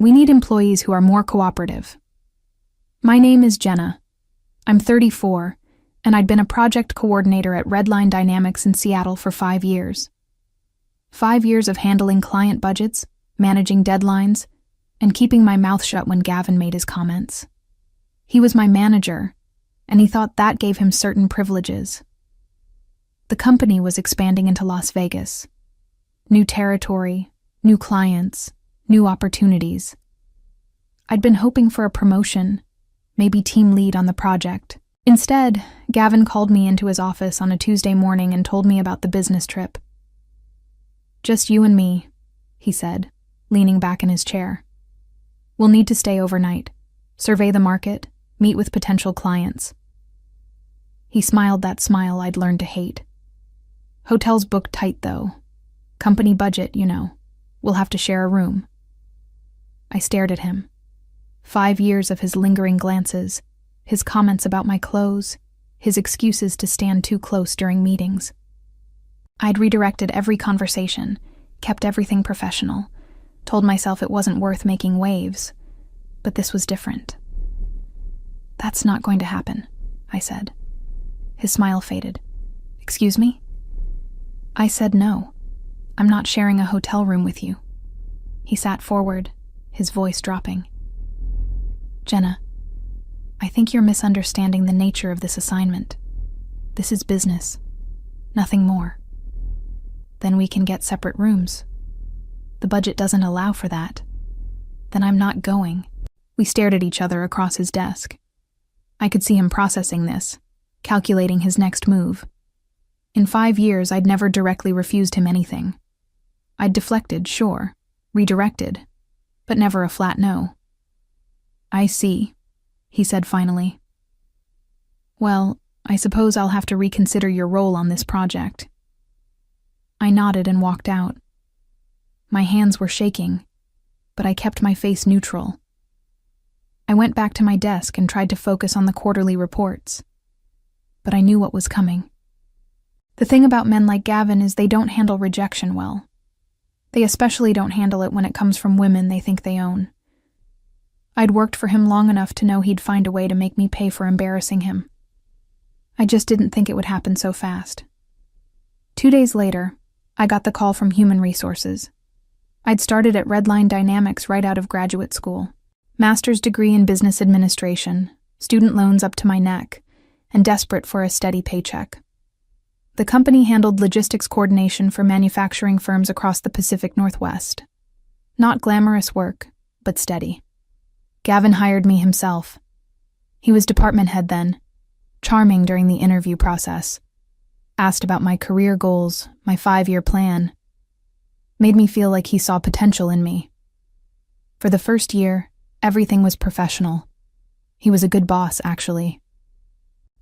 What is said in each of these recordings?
We need employees who are more cooperative. My name is Jenna. I'm 34, and I'd been a project coordinator at Redline Dynamics in Seattle for 5 years. 5 years of handling client budgets, managing deadlines, and keeping my mouth shut when Gavin made his comments. He was my manager, and he thought that gave him certain privileges. The company was expanding into Las Vegas. New territory, new clients, new opportunities. I'd been hoping for a promotion, maybe team lead on the project. Instead, Gavin called me into his office on a Tuesday morning and told me about the business trip. "Just you and me," he said, leaning back in his chair. "We'll need to stay overnight, survey the market, meet with potential clients." He smiled that smile I'd learned to hate. "Hotel's booked tight, though. Company budget, you know. We'll have to share a room." I stared at him. 5 years of his lingering glances, his comments about my clothes, his excuses to stand too close during meetings. I'd redirected every conversation, kept everything professional, told myself it wasn't worth making waves, but this was different. "That's not going to happen," I said. His smile faded. "Excuse me?" I said no. "I'm not sharing a hotel room with you." He sat forward, his voice dropping. "Jenna, I think you're misunderstanding the nature of this assignment. This is business, nothing more. Then we can get separate rooms. The budget doesn't allow for that. Then I'm not going." We stared at each other across his desk. I could see him processing this, calculating his next move. In 5 years, I'd never directly refused him anything. I'd deflected, sure, redirected, but never a flat no. "I see," he said finally. "Well, I suppose I'll have to reconsider your role on this project." I nodded and walked out. My hands were shaking, but I kept my face neutral. I went back to my desk and tried to focus on the quarterly reports, but I knew what was coming. The thing about men like Gavin is they don't handle rejection well. They especially don't handle it when it comes from women they think they own. I'd worked for him long enough to know he'd find a way to make me pay for embarrassing him. I just didn't think it would happen so fast. 2 days later, I got the call from Human Resources. I'd started at Redline Dynamics right out of graduate school. Master's degree in business administration, student loans up to my neck, and desperate for a steady paycheck. The company handled logistics coordination for manufacturing firms across the Pacific Northwest. Not glamorous work, but steady. Gavin hired me himself. He was department head then, charming during the interview process. Asked about my career goals, my 5-year plan. Made me feel like he saw potential in me. For the first year, everything was professional. He was a good boss, actually.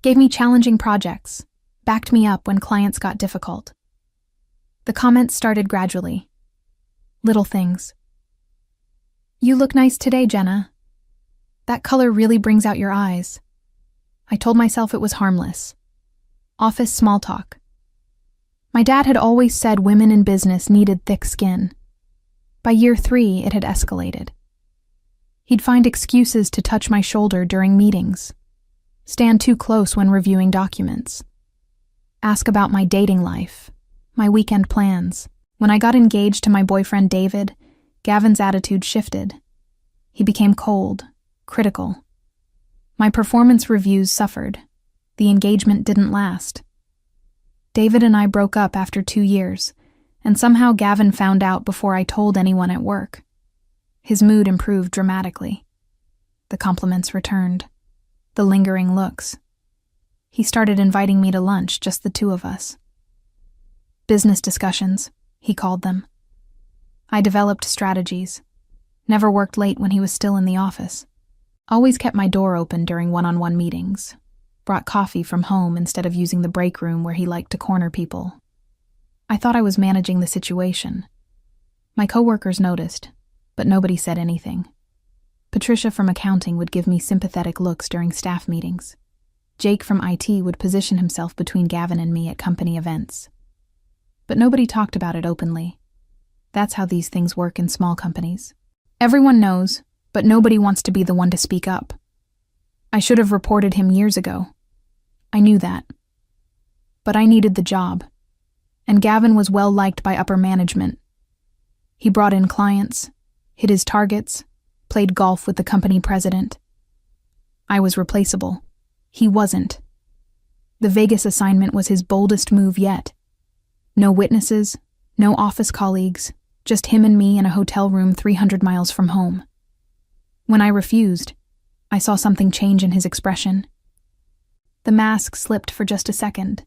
Gave me challenging projects, backed me up when clients got difficult. The comments started gradually. Little things. "You look nice today, Jenna. That color really brings out your eyes." I told myself it was harmless. Office small talk. My dad had always said women in business needed thick skin. By year 3, it had escalated. He'd find excuses to touch my shoulder during meetings, stand too close when reviewing documents, ask about my dating life, my weekend plans. When I got engaged to my boyfriend David, Gavin's attitude shifted. He became cold, critical. My performance reviews suffered. The engagement didn't last. David and I broke up after 2 years, and somehow Gavin found out before I told anyone at work. His mood improved dramatically. The compliments returned. The lingering looks. He started inviting me to lunch, just the 2 of us. Business discussions, he called them. I developed strategies. Never worked late when he was still in the office. Always kept my door open during one-on-one meetings. Brought coffee from home instead of using the break room where he liked to corner people. I thought I was managing the situation. My coworkers noticed, but nobody said anything. Patricia from accounting would give me sympathetic looks during staff meetings. Jake from IT would position himself between Gavin and me at company events. But nobody talked about it openly. That's how these things work in small companies. Everyone knows, but nobody wants to be the one to speak up. I should have reported him years ago. I knew that. But I needed the job, and Gavin was well liked by upper management. He brought in clients, hit his targets, played golf with the company president. I was replaceable. He wasn't. The Vegas assignment was his boldest move yet. No witnesses, no office colleagues, just him and me in a hotel room 300 miles from home. When I refused, I saw something change in his expression. The mask slipped for just a second,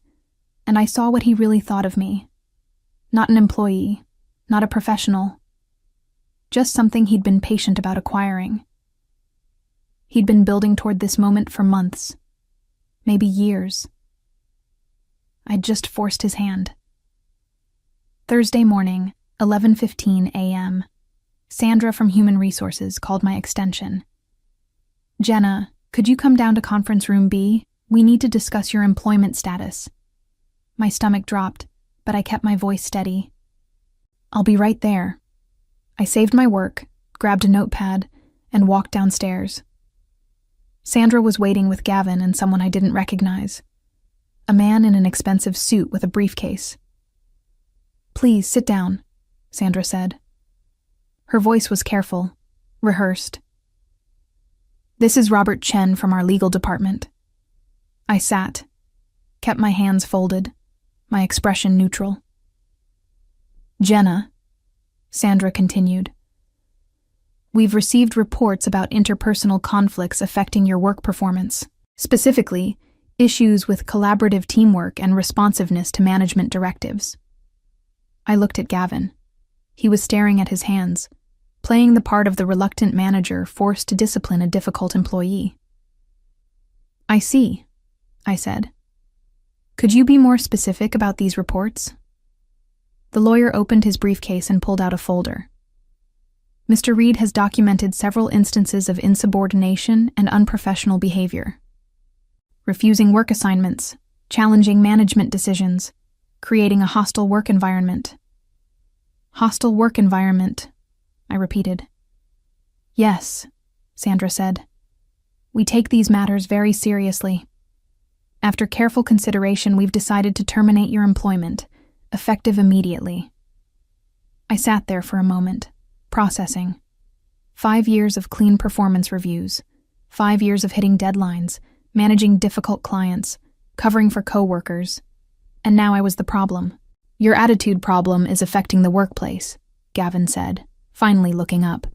and I saw what he really thought of me. Not an employee, not a professional, just something he'd been patient about acquiring. He'd been building toward this moment for months, maybe years. I'd just forced his hand. Thursday morning, 11:15 a.m., Sandra from Human Resources called my extension. "Jenna, could you come down to conference room B? We need to discuss your employment status." My stomach dropped, but I kept my voice steady. "I'll be right there." I saved my work, grabbed a notepad, and walked downstairs. Sandra was waiting with Gavin and someone I didn't recognize. A man in an expensive suit with a briefcase. "Please, sit down," Sandra said. Her voice was careful, rehearsed. "This is Robert Chen from our legal department." I sat, kept my hands folded, my expression neutral. "Jenna," Sandra continued, "we've received reports about interpersonal conflicts affecting your work performance, specifically issues with collaborative teamwork and responsiveness to management directives." I looked at Gavin. He was staring at his hands, playing the part of the reluctant manager forced to discipline a difficult employee. "I see," I said. "Could you be more specific about these reports?" The lawyer opened his briefcase and pulled out a folder. "Mr. Reed has documented several instances of insubordination and unprofessional behavior. Refusing work assignments, challenging management decisions, creating a hostile work environment." "Hostile work environment," I repeated. "Yes," Sandra said. "We take these matters very seriously. After careful consideration, we've decided to terminate your employment, effective immediately." I sat there for a moment, processing. 5 years of clean performance reviews, 5 years of hitting deadlines, managing difficult clients, covering for coworkers, and now I was the problem. "Your attitude problem is affecting the workplace," Gavin said, finally looking up.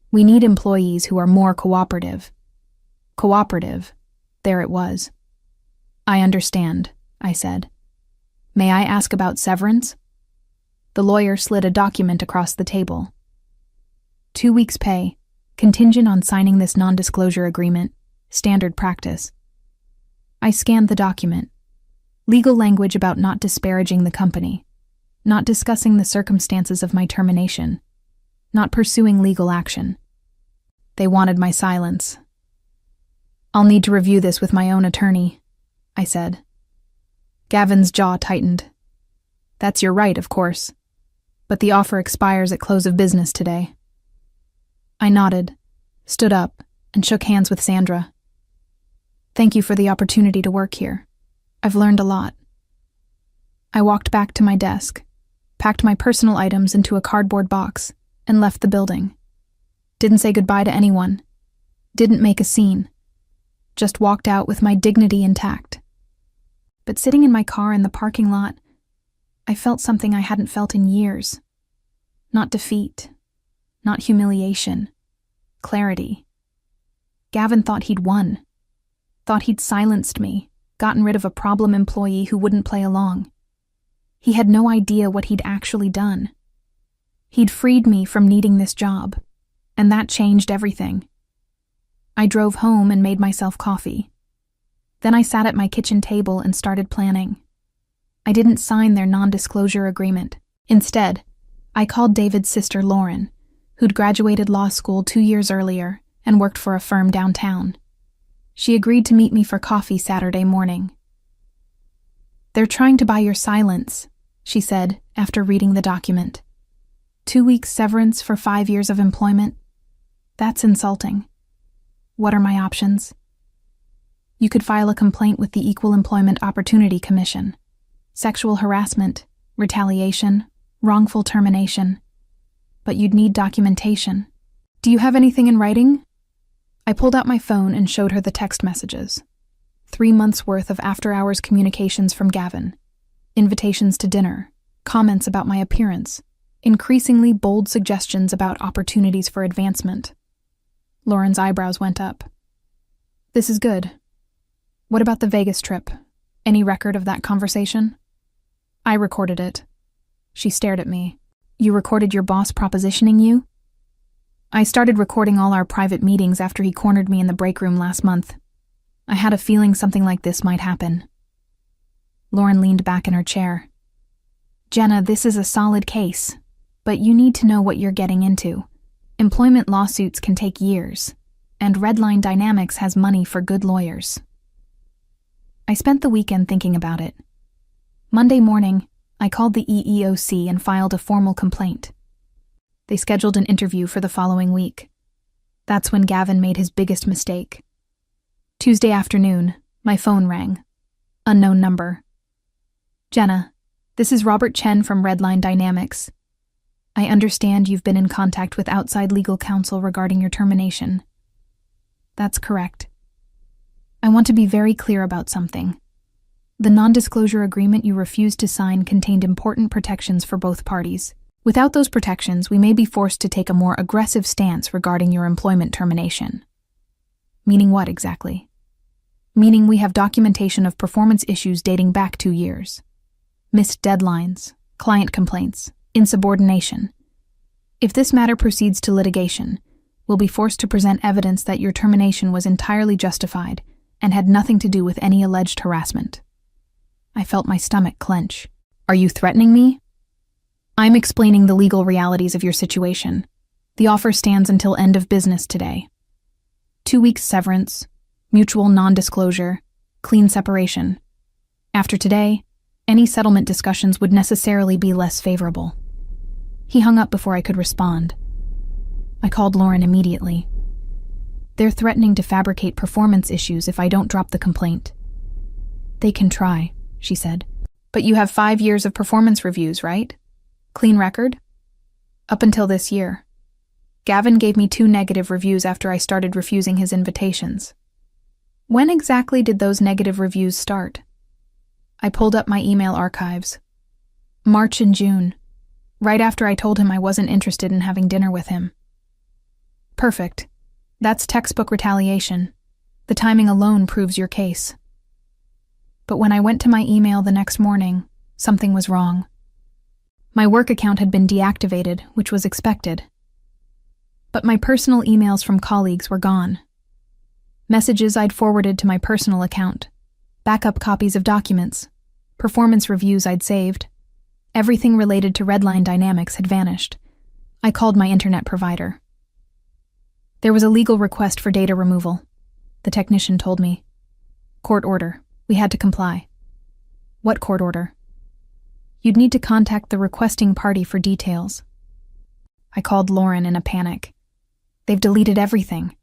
"We need employees who are more cooperative." Cooperative. There it was. "I understand," I said. "May I ask about severance?" The lawyer slid a document across the table. 2 weeks' pay, contingent on signing this non-disclosure agreement, standard practice. I scanned the document. Legal language about not disparaging the company, not discussing the circumstances of my termination, not pursuing legal action. They wanted my silence. "I'll need to review this with my own attorney," I said. Gavin's jaw tightened. "That's your right, of course, but the offer expires at close of business today." I nodded, stood up, and shook hands with Sandra. "Thank you for the opportunity to work here. I've learned a lot." I walked back to my desk, packed my personal items into a cardboard box, and left the building. Didn't say goodbye to anyone. Didn't make a scene. Just walked out with my dignity intact. But sitting in my car in the parking lot, I felt something I hadn't felt in years. Not defeat, not humiliation, clarity. Gavin thought he'd won. Thought he'd silenced me, gotten rid of a problem employee who wouldn't play along. He had no idea what he'd actually done. He'd freed me from needing this job, and that changed everything. I drove home and made myself coffee. Then I sat at my kitchen table and started planning. I didn't sign their non-disclosure agreement. Instead, I called David's sister Lauren, who'd graduated law school 2 years earlier and worked for a firm downtown. She agreed to meet me for coffee Saturday morning. "They're trying to buy your silence," she said after reading the document. 2 weeks severance for 5 years of employment, That's insulting. What are my options? You could file a complaint with the Equal Employment Opportunity Commission. Sexual harassment, retaliation, wrongful termination. But you'd need documentation. Do you have anything in writing? I pulled out my phone and showed her the text messages. 3 months' worth of after-hours communications from Gavin. Invitations to dinner, comments about my appearance, increasingly bold suggestions about opportunities for advancement. Lauren's eyebrows went up. This is good. What about the Vegas trip? Any record of that conversation? I recorded it. She stared at me. You recorded your boss propositioning you? I started recording all our private meetings after he cornered me in the break room last month. I had a feeling something like this might happen. Lauren leaned back in her chair. Jenna, this is a solid case, but you need to know what you're getting into. Employment lawsuits can take years, and Redline Dynamics has money for good lawyers. I spent the weekend thinking about it. Monday morning, I called the EEOC and filed a formal complaint. They scheduled an interview for the following week. That's when Gavin made his biggest mistake. Tuesday afternoon, my phone rang. Unknown number. Jenna, this is Robert Chen from Redline Dynamics. I understand you've been in contact with outside legal counsel regarding your termination. That's correct. I want to be very clear about something. The non-disclosure agreement you refused to sign contained important protections for both parties. Without those protections, we may be forced to take a more aggressive stance regarding your employment termination. Meaning what exactly? Meaning we have documentation of performance issues dating back 2 years. Missed deadlines, client complaints, insubordination. If this matter proceeds to litigation, we'll be forced to present evidence that your termination was entirely justified and had nothing to do with any alleged harassment. I felt my stomach clench. Are you threatening me? I'm explaining the legal realities of your situation. The offer stands until end of business today. 2 weeks severance, mutual non-disclosure, clean separation. After today, any settlement discussions would necessarily be less favorable. He hung up before I could respond. I called Lauren immediately. They're threatening to fabricate performance issues if I don't drop the complaint. They can try, she said. But you have 5 years of performance reviews, right? Clean record? Up until this year. Gavin gave me 2 negative reviews after I started refusing his invitations. When exactly did those negative reviews start? I pulled up my email archives. March and June, right after I told him I wasn't interested in having dinner with him. Perfect. That's textbook retaliation. The timing alone proves your case. But when I went to my email the next morning, something was wrong. My work account had been deactivated, which was expected. But my personal emails from colleagues were gone. Messages I'd forwarded to my personal account, backup copies of documents, performance reviews I'd saved. Everything related to Redline Dynamics had vanished. I called my internet provider. There was a legal request for data removal. The technician told me. Court order. We had to comply. What court order? You'd need to contact the requesting party for details. I called Lauren in a panic. They've deleted everything.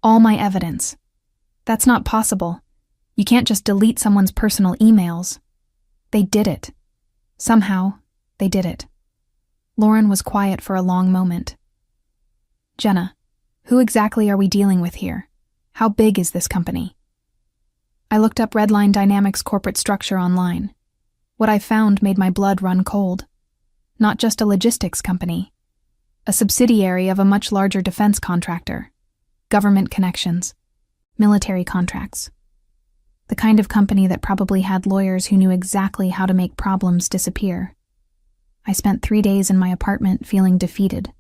All my evidence. That's not possible. You can't just delete someone's personal emails. They did it. Somehow, they did it. Lauren was quiet for a long moment. Jenna, who exactly are we dealing with here? How big is this company? I looked up Redline Dynamics' corporate structure online. What I found made my blood run cold. Not just a logistics company. A subsidiary of a much larger defense contractor. Government connections. Military contracts. The kind of company that probably had lawyers who knew exactly how to make problems disappear. I spent 3 days in my apartment feeling defeated.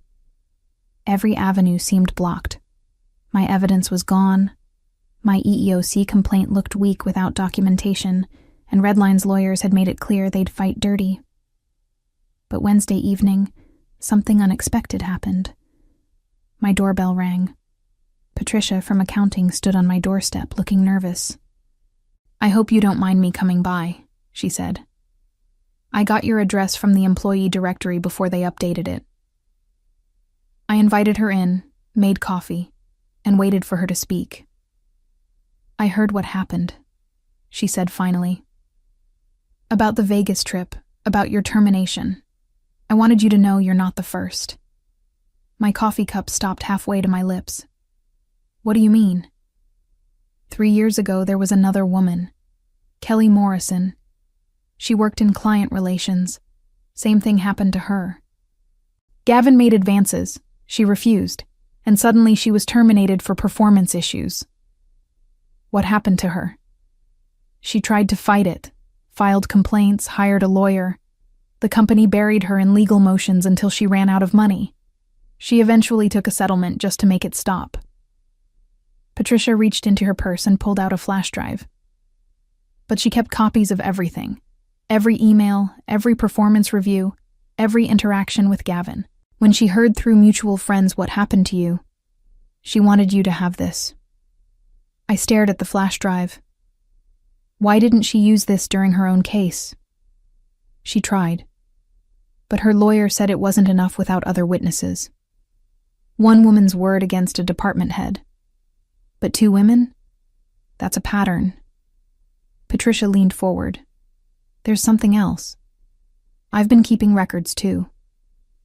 Every avenue seemed blocked. My evidence was gone. My EEOC complaint looked weak without documentation, and Redline's lawyers had made it clear they'd fight dirty. But Wednesday evening, something unexpected happened. My doorbell rang. Patricia from accounting stood on my doorstep looking nervous. I hope you don't mind me coming by, she said. I got your address from the employee directory before they updated it. I invited her in, made coffee, and waited for her to speak. "I heard what happened," she said finally. "About the Vegas trip, about your termination. I wanted you to know you're not the first." My coffee cup stopped halfway to my lips. "What do you mean?" 3 years ago, there was another woman, Kelly Morrison. She worked in client relations. Same thing happened to her. Gavin made advances. She refused, and suddenly she was terminated for performance issues. What happened to her? She tried to fight it, filed complaints, hired a lawyer. The company buried her in legal motions until she ran out of money. She eventually took a settlement just to make it stop. Patricia reached into her purse and pulled out a flash drive. But she kept copies of everything. Every email, every performance review, every interaction with Gavin. When she heard through mutual friends what happened to you, she wanted you to have this. I stared at the flash drive. Why didn't she use this during her own case? She tried. But her lawyer said it wasn't enough without other witnesses. One woman's word against a department head. But 2 women? That's a pattern. Patricia leaned forward. There's something else. I've been keeping records too.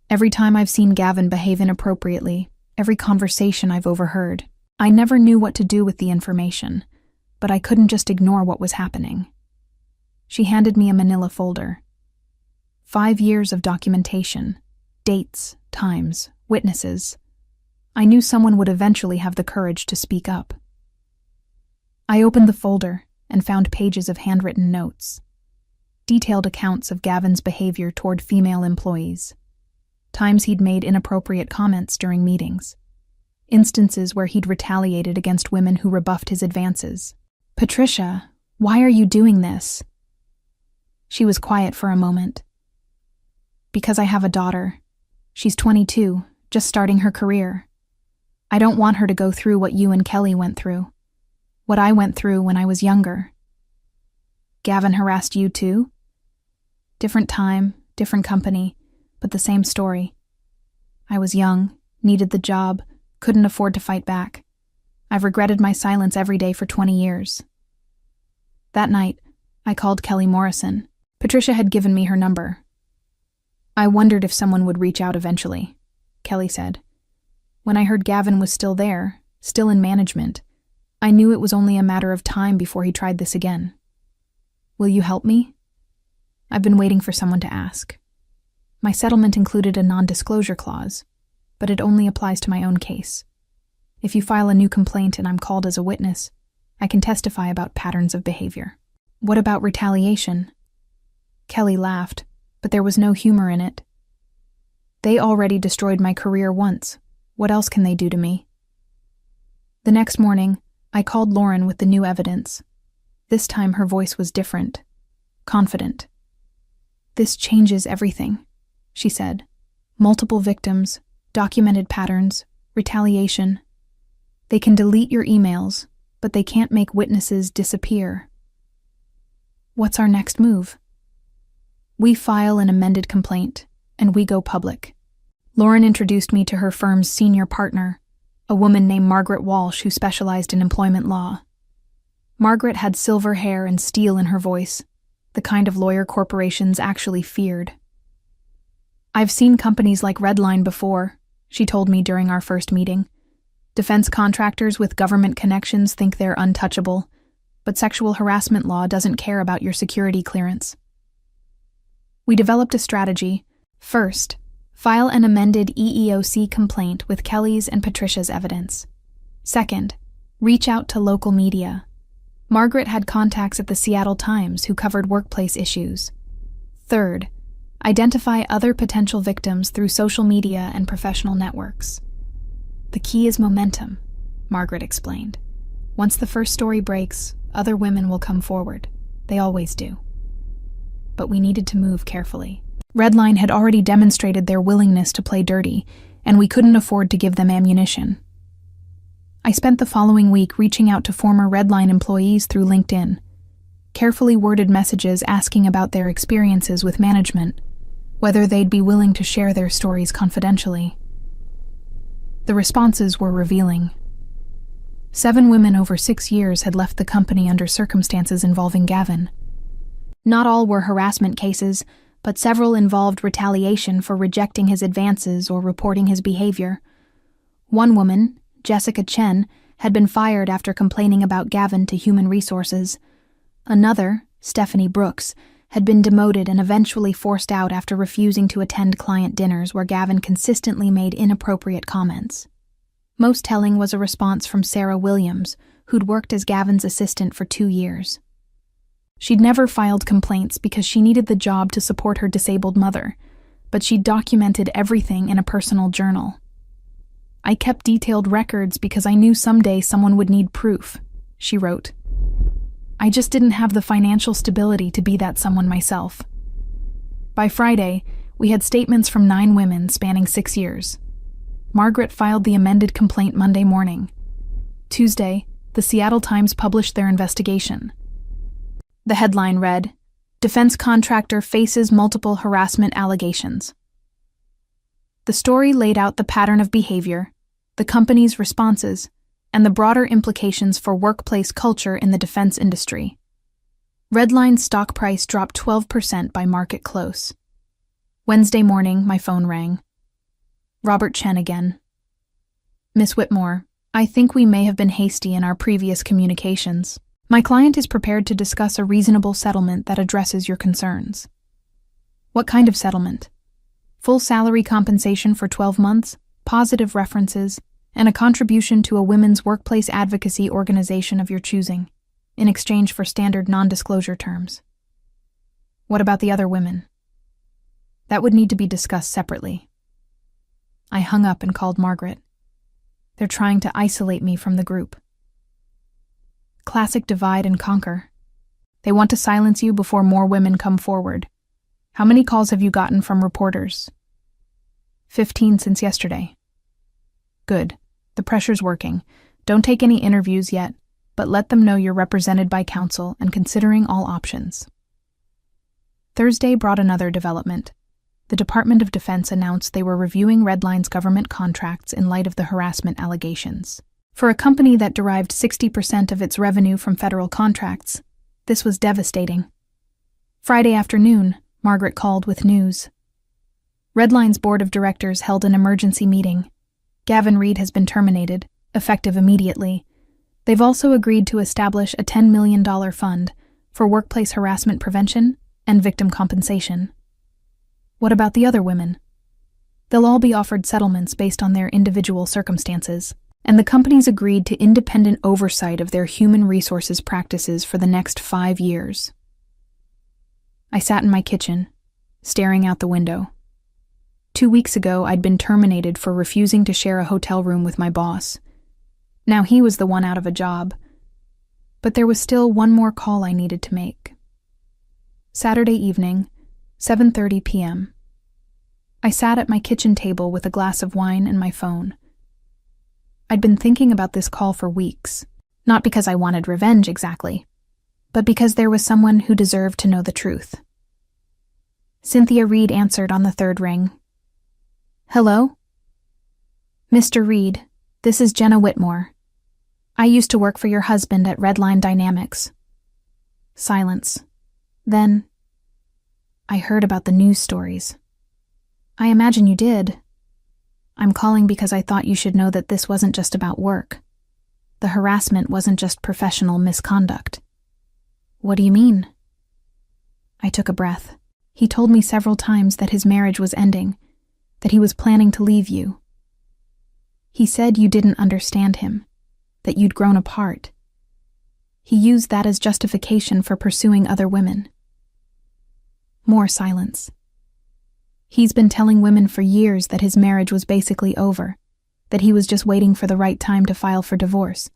Every time I've seen Gavin behave inappropriately, every conversation I've overheard, I never knew what to do with the information, but I couldn't just ignore what was happening. She handed me a manila folder. 5 years of documentation, dates, times, witnesses. I knew someone would eventually have the courage to speak up. I opened the folder and found pages of handwritten notes. Detailed accounts of Gavin's behavior toward female employees. Times he'd made inappropriate comments during meetings. Instances where he'd retaliated against women who rebuffed his advances. "Patricia, why are you doing this?" She was quiet for a moment. "Because I have a daughter. She's 22, just starting her career. I don't want her to go through what you and Kelly went through. What I went through when I was younger." "Gavin harassed you too?" "Different time, different company, but the same story. I was young, needed the job, couldn't afford to fight back. I've regretted my silence every day for 20 years. That night, I called Kelly Morrison. Patricia had given me her number. "I wondered if someone would reach out eventually," Kelly said. "When I heard Gavin was still there, still in management, I knew it was only a matter of time before he tried this again. Will you help me? I've been waiting for someone to ask. My settlement included a non-disclosure clause, but it only applies to my own case. If you file a new complaint and I'm called as a witness, I can testify about patterns of behavior." "What about retaliation?" Kelly laughed, but there was no humor in it. "They already destroyed my career once. What else can they do to me?" The next morning, I called Lauren with the new evidence. This time her voice was different, confident. "This changes everything," she said. "Multiple victims, documented patterns, retaliation. They can delete your emails, but they can't make witnesses disappear." "What's our next move?" "We file an amended complaint, and we go public." Lauren introduced me to her firm's senior partner, a woman named Margaret Walsh who specialized in employment law. Margaret had silver hair and steel in her voice, the kind of lawyer corporations actually feared. "I've seen companies like Redline before," she told me during our first meeting. "Defense contractors with government connections think they're untouchable, but sexual harassment law doesn't care about your security clearance." We developed a strategy. First, file an amended EEOC complaint with Kelly's and Patricia's evidence. Second, reach out to local media. Margaret had contacts at the Seattle Times who covered workplace issues. Third, identify other potential victims through social media and professional networks. "The key is momentum," Margaret explained. "Once the first story breaks, other women will come forward. They always do." But we needed to move carefully. Redline had already demonstrated their willingness to play dirty, and we couldn't afford to give them ammunition. I spent the following week reaching out to former Redline employees through LinkedIn. Carefully worded messages asking about their experiences with management, whether they'd be willing to share their stories confidentially. The responses were revealing. 7 women over 6 years had left the company under circumstances involving Gavin. Not all were harassment cases, but several involved retaliation for rejecting his advances or reporting his behavior. One woman, Jessica Chen, had been fired after complaining about Gavin to Human Resources. Another, Stephanie Brooks, had been demoted and eventually forced out after refusing to attend client dinners where Gavin consistently made inappropriate comments. Most telling was a response from Sarah Williams, who'd worked as Gavin's assistant for 2 years. She'd never filed complaints because she needed the job to support her disabled mother, but she'd documented everything in a personal journal. "I kept detailed records because I knew someday someone would need proof," she wrote. "I just didn't have the financial stability to be that someone myself." By Friday, we had statements from 9 women spanning 6 years. Margaret filed the amended complaint Monday morning. Tuesday, the Seattle Times published their investigation. The headline read, "Defense Contractor Faces Multiple Harassment Allegations." The story laid out the pattern of behavior, the company's responses, and the broader implications for workplace culture in the defense industry. Redline's stock price dropped 12% by market close. Wednesday morning, my phone rang. Robert Chen again. "Miss Whitmore, I think we may have been hasty in our previous communications. My client is prepared to discuss a reasonable settlement that addresses your concerns." "What kind of settlement?" "Full salary compensation for 12 months, positive references, and a contribution to a women's workplace advocacy organization of your choosing, in exchange for standard non-disclosure terms." "What about the other women?" "That would need to be discussed separately." I hung up and called Margaret. "They're trying to isolate me from the group." Classic divide and conquer. They want to silence you before more women come forward. How many calls have you gotten from reporters? 15 since yesterday. Good. The pressure's working. Don't take any interviews yet, but let them know you're represented by counsel and considering all options. Thursday brought another development. The Department of Defense announced they were reviewing Redline's government contracts in light of the harassment allegations. For a company that derived 60% of its revenue from federal contracts, this was devastating. Friday afternoon, Margaret called with news. Redline's board of directors held an emergency meeting. Gavin Reed has been terminated, effective immediately. They've also agreed to establish a $10 million fund for workplace harassment prevention and victim compensation. What about the other women? They'll all be offered settlements based on their individual circumstances, and the companies agreed to independent oversight of their human resources practices for the next 5 years. I sat in my kitchen, staring out the window. 2 weeks ago, I'd been terminated for refusing to share a hotel room with my boss. Now he was the one out of a job. But there was still one more call I needed to make. Saturday evening, 7:30 p.m. I sat at my kitchen table with a glass of wine and my phone. I'd been thinking about this call for weeks, not because I wanted revenge exactly, but because there was someone who deserved to know the truth. Cynthia Reed answered on the 3rd ring. "Hello?" "Mr. Reed, this is Jenna Whitmore. I used to work for your husband at Redline Dynamics." Silence. Then, "I heard about the news stories." "I imagine you did. I'm calling because I thought you should know that this wasn't just about work. The harassment wasn't just professional misconduct." "What do you mean?" I took a breath. He told me several times that his marriage was ending, that he was planning to leave you. He said you didn't understand him, that you'd grown apart. He used that as justification for pursuing other women. More silence. He's been telling women for years that his marriage was basically over, that he was just waiting for the right time to file for divorce.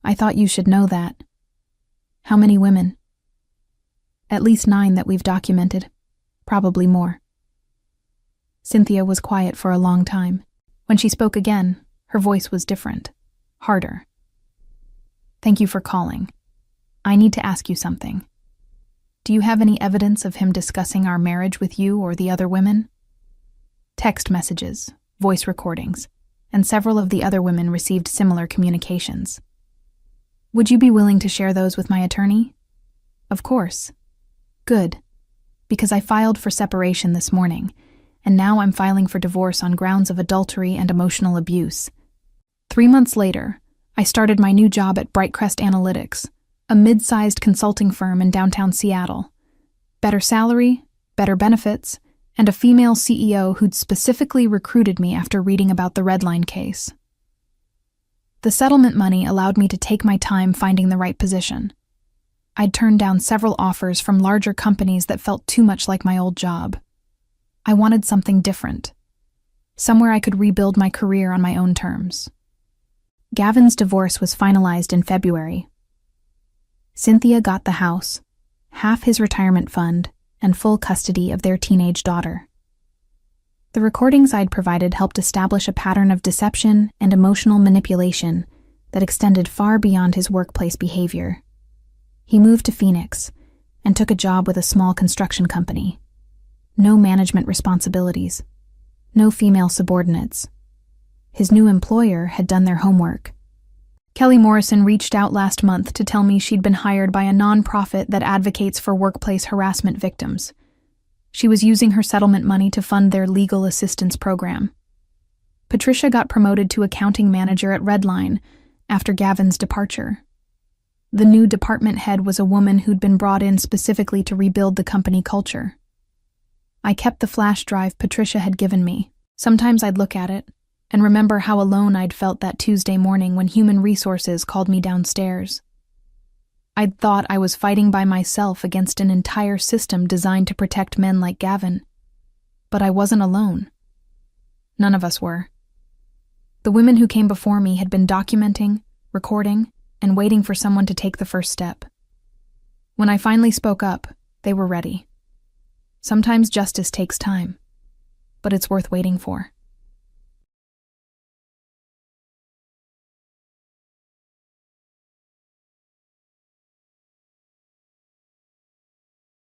I thought you should know that. How many women? At least 9 that we've documented. Probably more. Cynthia was quiet for a long time. When she spoke again, her voice was different, harder. "Thank you for calling. I need to ask you something. Do you have any evidence of him discussing our marriage with you or the other women?" Text messages, voice recordings, and several of the other women received similar communications. Would you be willing to share those with my attorney? Of course. Good. Because I filed for separation this morning, and now I'm filing for divorce on grounds of adultery and emotional abuse. 3 months later, I started my new job at Brightcrest Analytics, a mid-sized consulting firm in downtown Seattle. Better salary, better benefits, and a female CEO who'd specifically recruited me after reading about the Redline case. The settlement money allowed me to take my time finding the right position. I'd turned down several offers from larger companies that felt too much like my old job. I wanted something different, somewhere I could rebuild my career on my own terms. Gavin's divorce was finalized in February. Cynthia got the house, half his retirement fund, and full custody of their teenage daughter. The recordings I'd provided helped establish a pattern of deception and emotional manipulation that extended far beyond his workplace behavior. He moved to Phoenix and took a job with a small construction company. No management responsibilities, no female subordinates. His new employer had done their homework. Kelly Morrison reached out last month to tell me she'd been hired by a nonprofit that advocates for workplace harassment victims. She was using her settlement money to fund their legal assistance program. Patricia got promoted to accounting manager at Redline after Gavin's departure. The new department head was a woman who'd been brought in specifically to rebuild the company culture. I kept the flash drive Patricia had given me. Sometimes I'd look at it and remember how alone I'd felt that Tuesday morning when Human Resources called me downstairs. I'd thought I was fighting by myself against an entire system designed to protect men like Gavin. But I wasn't alone. None of us were. The women who came before me had been documenting, recording, and waiting for someone to take the first step. When I finally spoke up, they were ready. Sometimes justice takes time, but it's worth waiting for.